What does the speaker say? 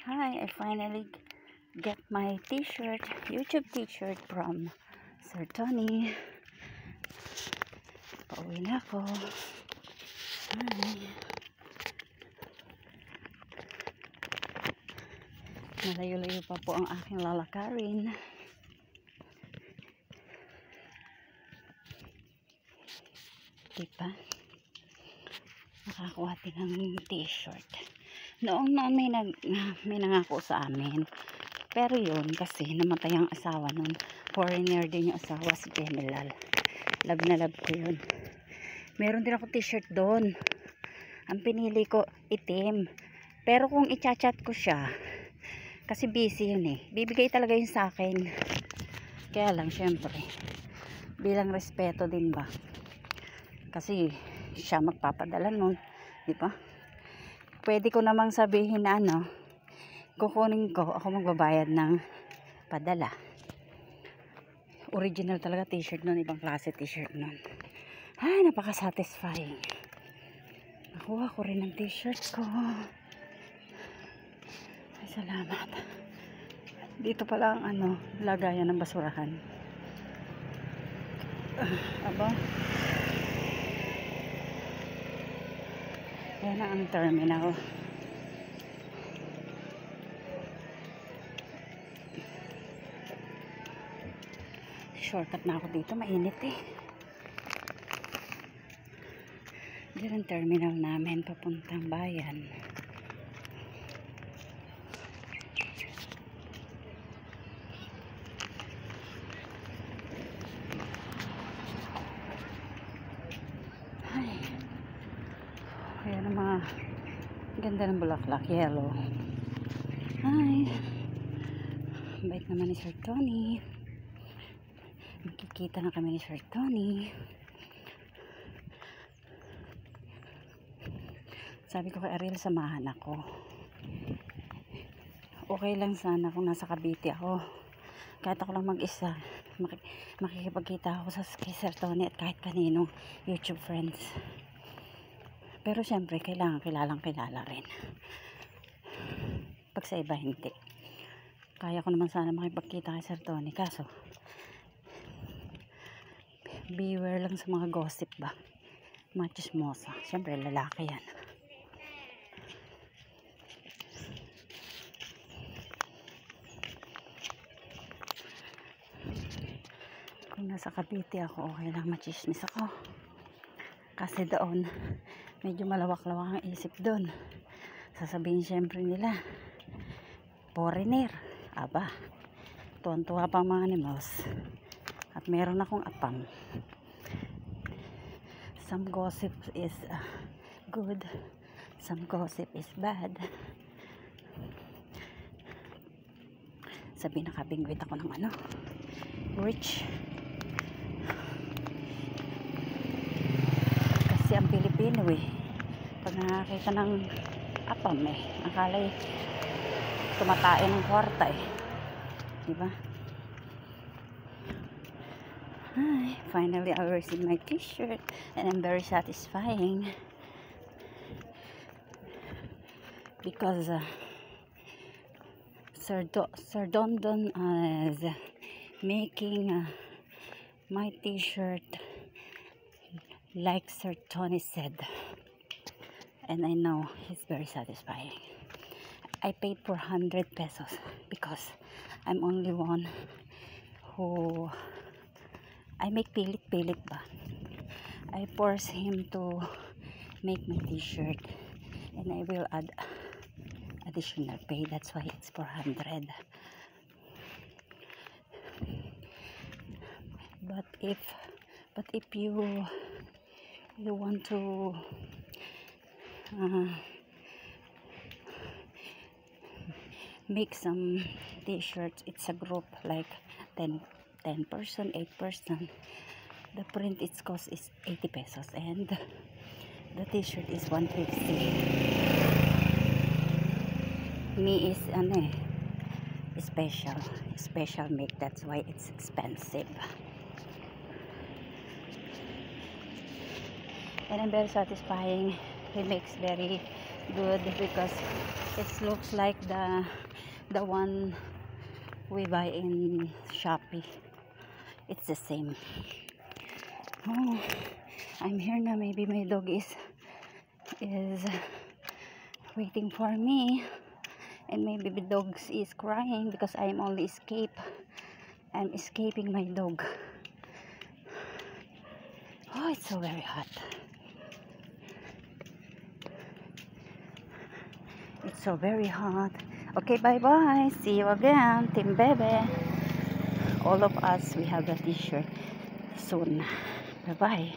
Hi, I finally get my t-shirt, YouTube t-shirt from Sir Tony. Pauwi na ako. Hi. Malayo-layo pa po ang aking lalakarin. Diba? Nakakuha din ng t-shirt. Noong may nangako sa amin. Pero yun, kasi namatay ang asawa nun. Foreigner din yung asawa, si General. Love na love ko yun. Meron din ako t-shirt doon. Ang pinili ko, itim. Pero kung i-chat ko siya, kasi busy yun eh. Bibigay talaga yun sa akin. Kaya lang, syempre, bilang respeto din ba? Kasi siya magpapadala nun. Diba? Pwede ko namang sabihin na kukunin ko, ako magbabayad ng padala. Original talaga t-shirt nun, ibang klase t-shirt nun. Ay, napaka-satisfying. Nakuha ko rin ng t-shirt ko. Ay, salamat. Dito pala ang lagayan ng basurahan. Aba. Ayan na ang terminal. Shortcut na ako dito, mainit eh. Diyan ang terminal namin papuntang bayan. Ay. Ayan ang mga ganda ng bulaklak, yellow. Ay. Bait naman ni Sir Tony. Makikita na kami ni Sir Tony. Sabi ko kay Ariel, samahan ako. Okay lang sana kung nasa Cavite ako. Kahit ako lang mag-isa, makikipagkita ako kay Sir Tony at kahit kaninong YouTube friends. Pero syempre, kailangan kilala rin. Pag sa iba, hindi. Kaya ko naman sana makipagkita kay Sir Tony. Kaso, beware lang sa mga gossip ba. Mga chismosa. Syempre, lalaki yan. Kung nasa Cavite ako, okay lang machismis ako. Kasi doon, medyo malawak-lawak ang isip doon. Sasabihin syempre nila, foreigner. Aba, tuwan-tuwa pa mga animals. At meron akong apam. Some gossip is good. Some gossip is bad. Sabi nakabingwit ako ng rich. Kasi ang Pilipino pag nakakita ng apam akala'y tumatain ng kwarta diba? Hi, finally I received my t-shirt and I'm very satisfying because Sir Dondon is making my t-shirt like Sir Tony said, and I know it's very satisfying. I paid 400 pesos because I'm only one who I make pilit-pilit ba. I force him to make my t-shirt and I will add additional pay. That's why it's 400. But if you want to make some t-shirts, it's a group like 10 person, 8 person. The print its cost is 80 pesos and the t-shirt is 150. Me is special make, that's why it's expensive. And I'm very satisfying. He makes very good because it looks like the one we buy in Shopee. It's the same. Oh, I'm here now. Maybe my dog is waiting for me, and maybe the dog is crying because I'm escaping my dog. Oh, it's so very hot. It's so very hot. Okay, bye bye. See you again, Team Bebe. All of us, we have a t-shirt soon. Bye bye.